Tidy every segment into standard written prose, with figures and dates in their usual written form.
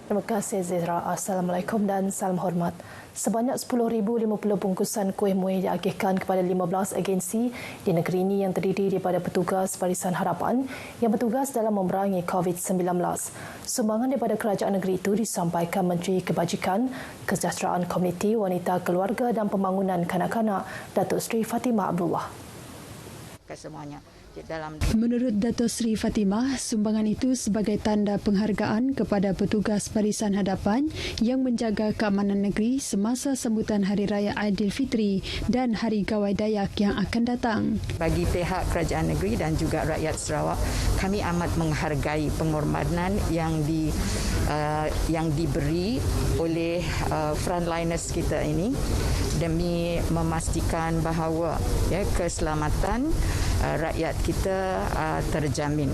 Terima kasih Zizra. Assalamualaikum dan salam hormat. Sebanyak 10,050 bungkusan kuih muih diagihkan kepada 15 agensi di negeri ini yang terdiri daripada petugas Barisan Harapan yang bertugas dalam memerangi COVID-19. Sumbangan daripada kerajaan negeri itu disampaikan Menteri Kebajikan, Kesejahteraan Komuniti, Wanita, Keluarga dan Pembangunan Kanak-kanak, Datuk Seri Fatimah Abdullah. Semuanya. Menurut Datuk Seri Fatimah, sumbangan itu sebagai tanda penghargaan kepada petugas Barisan Hadapan yang menjaga keamanan negeri semasa sambutan Hari Raya Aidilfitri dan Hari Gawai Dayak yang akan datang. Bagi pihak kerajaan negeri dan juga rakyat Sarawak, kami amat menghargai pengorbanan yang diberi oleh frontliners kita ini demi memastikan bahawa keselamatan rakyat kita terjamin.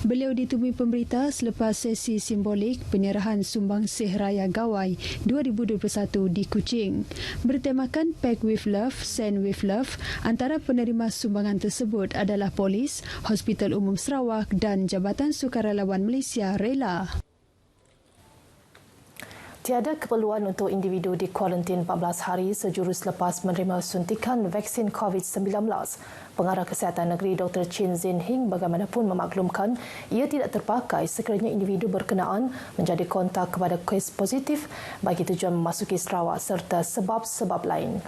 Beliau ditemui pemberita selepas sesi simbolik penyerahan Sumbangsih Raya Gawai 2021 di Kuching. Bertemakan Pack with Love, Send with Love, antara penerima sumbangan tersebut adalah Polis, Hospital Umum Sarawak dan Jabatan Sukarelawan Malaysia Rela. Tiada keperluan untuk individu dikuarantin 14 hari sejurus lepas menerima suntikan vaksin COVID-19. Pengarah Kesihatan Negeri Dr. Chin Zin Hing bagaimanapun memaklumkan ia tidak terpakai sekiranya individu berkenaan menjadi kontak kepada kes positif bagi tujuan memasuki Sarawak serta sebab-sebab lain.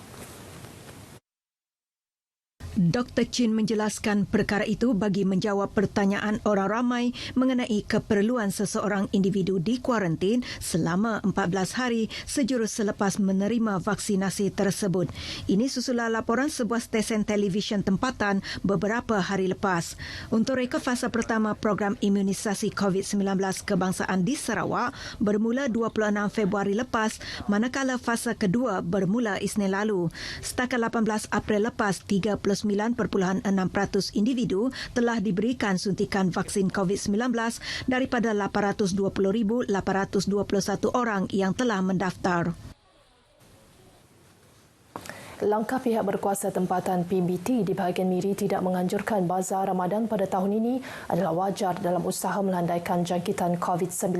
Dr. Chin menjelaskan perkara itu bagi menjawab pertanyaan orang ramai mengenai keperluan seseorang individu dikuarantin selama 14 hari sejurus selepas menerima vaksinasi tersebut. Ini susulan laporan sebuah stesen televisyen tempatan beberapa hari lepas. Untuk reka fasa pertama program imunisasi COVID-19 kebangsaan di Sarawak bermula 26 Februari lepas, manakala fasa kedua bermula Isnin lalu. Setakat 18 April lepas, 39.6% individu telah diberikan suntikan vaksin COVID-19 daripada 820,821 orang yang telah mendaftar. Langkah pihak berkuasa tempatan PBT di bahagian Miri tidak menganjurkan bazar Ramadan pada tahun ini adalah wajar dalam usaha melandaikan jangkitan COVID-19.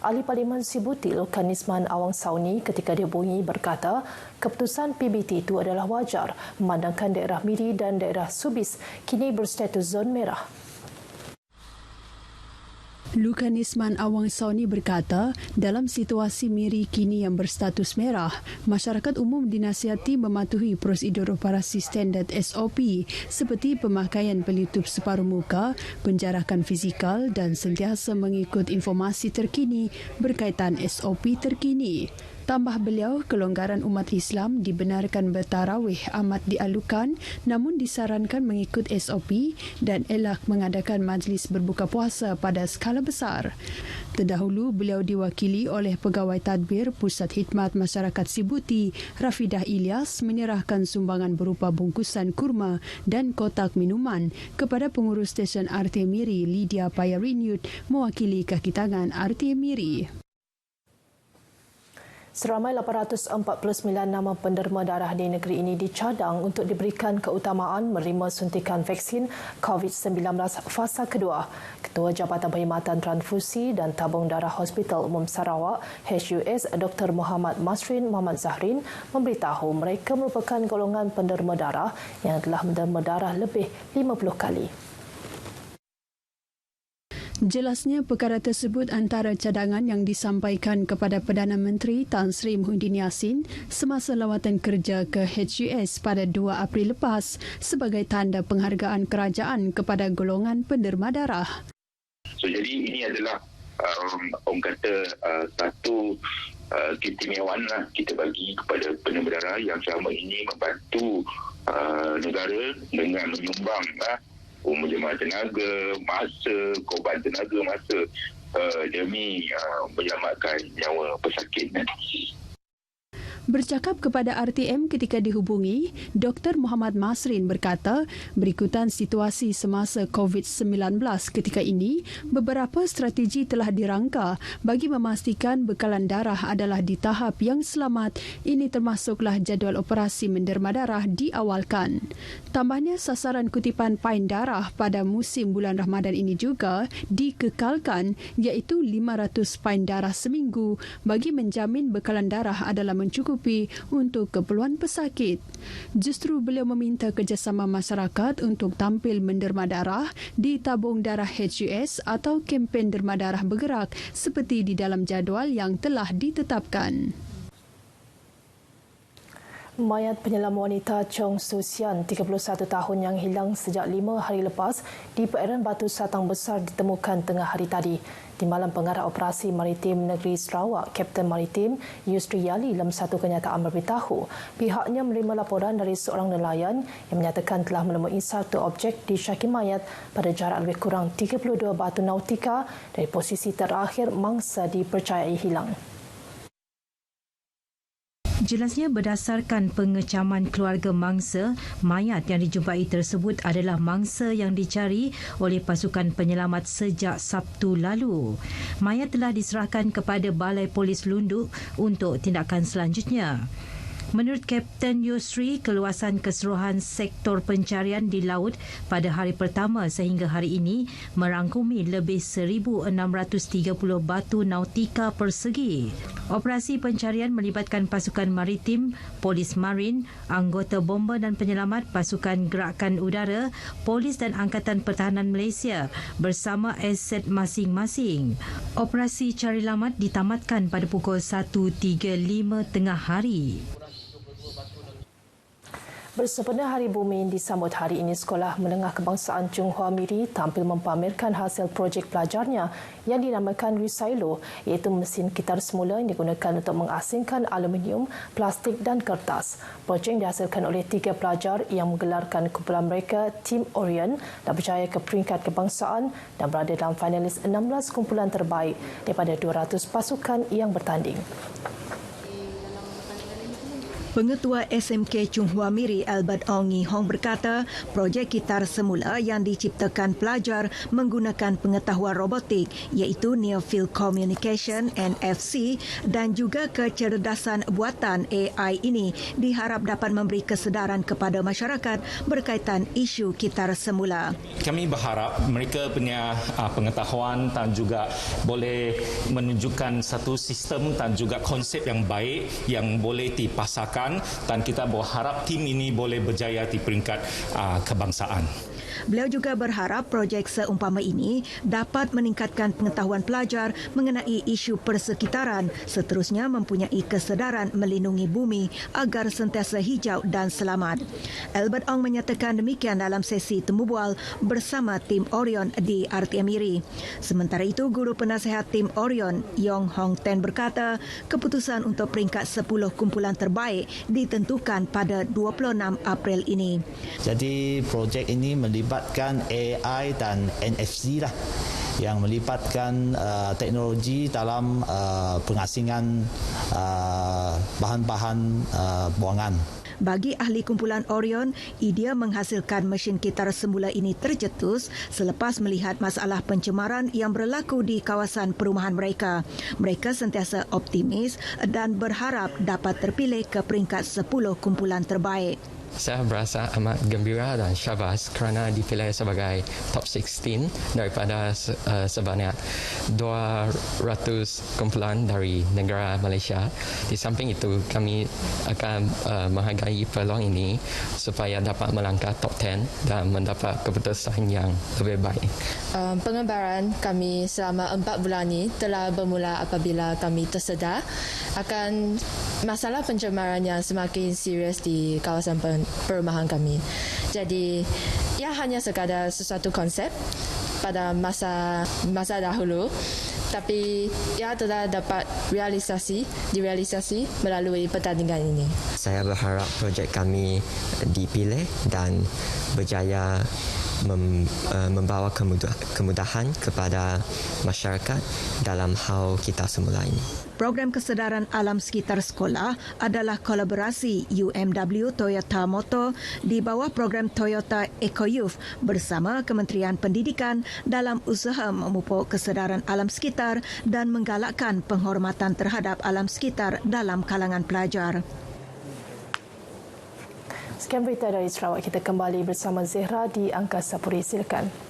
Ahli Parlimen Sibuti Lukan Nisman Awang Sauni ketika dihubungi berkata keputusan PBT itu adalah wajar memandangkan daerah Miri dan daerah Subis kini berstatus zon merah. Lukan Nisman Awang Sauni berkata, dalam situasi Miri kini yang berstatus merah, masyarakat umum dinasihati mematuhi prosedur operasi standard SOP seperti pemakaian pelitup separuh muka, penjarakan fizikal dan sentiasa mengikut informasi terkini berkaitan SOP terkini. Tambah beliau, kelonggaran umat Islam dibenarkan bertarawih amat dialukan namun disarankan mengikut SOP dan elak mengadakan majlis berbuka puasa pada skala besar. Terdahulu, beliau diwakili oleh Pegawai Tadbir Pusat Khidmat Masyarakat Sibuti, Rafidah Ilyas menyerahkan sumbangan berupa bungkusan kurma dan kotak minuman kepada pengurus stesen RT Miri, Lydia Payarinyut, mewakili kaki tangan RT Miri. Seramai 849 nama penderma darah di negeri ini dicadang untuk diberikan keutamaan menerima suntikan vaksin COVID-19 fasa kedua. Ketua Jabatan Perkhidmatan Transfusi dan Tabung Darah Hospital Umum Sarawak HUS Dr. Muhammad Masrin Muhammad Zahrin memberitahu mereka merupakan golongan penderma darah yang telah menderma darah lebih 50 kali. Jelasnya perkara tersebut antara cadangan yang disampaikan kepada Perdana Menteri Tan Sri Muhyiddin Yassin semasa lawatan kerja ke HUS pada 2 April lepas sebagai tanda penghargaan kerajaan kepada golongan penderma darah. So jadi ini adalah orang kata satu keistimewaan lah kita bagi kepada penderma darah yang selama ini membantu negara dengan menyumbang menjemah tenaga, masa, korban tenaga, masa demi menyelamatkan nyawa pesakit. Bercakap kepada RTM ketika dihubungi, Dr. Muhammad Masrin berkata, berikutan situasi semasa COVID-19 ketika ini, beberapa strategi telah dirangka bagi memastikan bekalan darah adalah di tahap yang selamat. Ini termasuklah jadual operasi menderma darah diawalkan. Tambahnya, sasaran kutipan pain darah pada musim bulan Ramadan ini juga dikekalkan, iaitu 500 pain darah seminggu bagi menjamin bekalan darah adalah mencukupi untuk keperluan pesakit. Justru beliau meminta kerjasama masyarakat untuk tampil menderma darah di tabung darah HUS atau kempen derma darah bergerak seperti di dalam jadual yang telah ditetapkan. Mayat penyelam wanita Chong Su Sian, 31 tahun yang hilang sejak 5 hari lepas di perairan Batu Satang Besar ditemukan tengah hari tadi. Di malam Pengarah Operasi Maritim Negeri Sarawak, Kapten Maritim Yusri Yali dalam satu kenyataan memberitahu pihaknya menerima laporan dari seorang nelayan yang menyatakan telah menemui satu objek disyaki mayat pada jarak lebih kurang 32 batu nautika dari posisi terakhir mangsa dipercayai hilang. Jelasnya berdasarkan pengecaman keluarga mangsa, mayat yang dijumpai tersebut adalah mangsa yang dicari oleh pasukan penyelamat sejak Sabtu lalu. Mayat telah diserahkan kepada Balai Polis Lunduk untuk tindakan selanjutnya. Menurut Kapten Yusri, keluasan keseluruhan sektor pencarian di laut pada hari pertama sehingga hari ini merangkumi lebih 1,630 batu nautika persegi. Operasi pencarian melibatkan pasukan maritim, polis marin, anggota bomba dan penyelamat, pasukan gerakan udara, polis dan Angkatan Pertahanan Malaysia bersama aset masing-masing. Operasi cari lamat ditamatkan pada pukul 1.35 tengah hari. Bersempena Hari Bumi disambut hari ini, Sekolah Menengah Kebangsaan Chung Hua Miri tampil mempamerkan hasil projek pelajarnya yang dinamakan Recylo, iaitu mesin kitar semula yang digunakan untuk mengasingkan aluminium, plastik dan kertas. Projek yang dihasilkan oleh 3 pelajar yang menggelarkan kumpulan mereka, Tim Orion, dah berjaya ke peringkat kebangsaan dan berada dalam finalis 16 kumpulan terbaik daripada 200 pasukan yang bertanding. Pengetua SMK Chung Hua Miri Albert Ong Ngee Hong berkata, projek kitar semula yang diciptakan pelajar menggunakan pengetahuan robotik iaitu Near Field Communication NFC dan juga kecerdasan buatan AI ini diharap dapat memberi kesedaran kepada masyarakat berkaitan isu kitar semula. Kami berharap mereka punya pengetahuan dan juga boleh menunjukkan satu sistem dan juga konsep yang baik yang boleh dipasarkan, dan kita berharap tim ini boleh berjaya di peringkat kebangsaan. Beliau juga berharap projek seumpama ini dapat meningkatkan pengetahuan pelajar mengenai isu persekitaran, seterusnya mempunyai kesedaran melindungi bumi agar sentiasa hijau dan selamat. Albert Ong menyatakan demikian dalam sesi temubual bersama tim Orion di RTM Miri. Sementara itu, Guru Penasihat tim Orion, Yong Hong Ten berkata, keputusan untuk peringkat 10 kumpulan terbaik ditentukan pada 26 April ini. Jadi projek ini melibatkan AI dan NFC lah, yang melibatkan teknologi dalam pengasingan bahan-bahan buangan. Bagi ahli kumpulan Orion, idea menghasilkan mesin kitar semula ini tercetus selepas melihat masalah pencemaran yang berlaku di kawasan perumahan mereka. Mereka sentiasa optimis dan berharap dapat terpilih ke peringkat 10 kumpulan terbaik. Saya berasa amat gembira dan syabas kerana dipilih sebagai top 16 daripada sebanyak 200 kumpulan dari negara Malaysia. Di samping itu, kami akan menghargai peluang ini supaya dapat melangkah top 10 dan mendapat keputusan yang lebih baik. Pengembaraan kami selama 4 bulan ini telah bermula apabila kami tersedar akan masalah pencemaran yang semakin serius di kawasan perumahan kami. Jadi, ia hanya sekadar sesuatu konsep pada masa dahulu, tapi ia telah dapat direalisasi melalui pertandingan ini. Saya berharap projek kami dipilih dan berjaya membawa kemudahan kepada masyarakat dalam hal kitar semula ini. Program kesedaran alam sekitar sekolah adalah kolaborasi UMW Toyota Motor di bawah program Toyota Eco Youth bersama Kementerian Pendidikan dalam usaha memupuk kesedaran alam sekitar dan menggalakkan penghormatan terhadap alam sekitar dalam kalangan pelajar. Sekian berita dari Sarawak. Kita kembali bersama Zehra di Angkasa Puri. Silakan.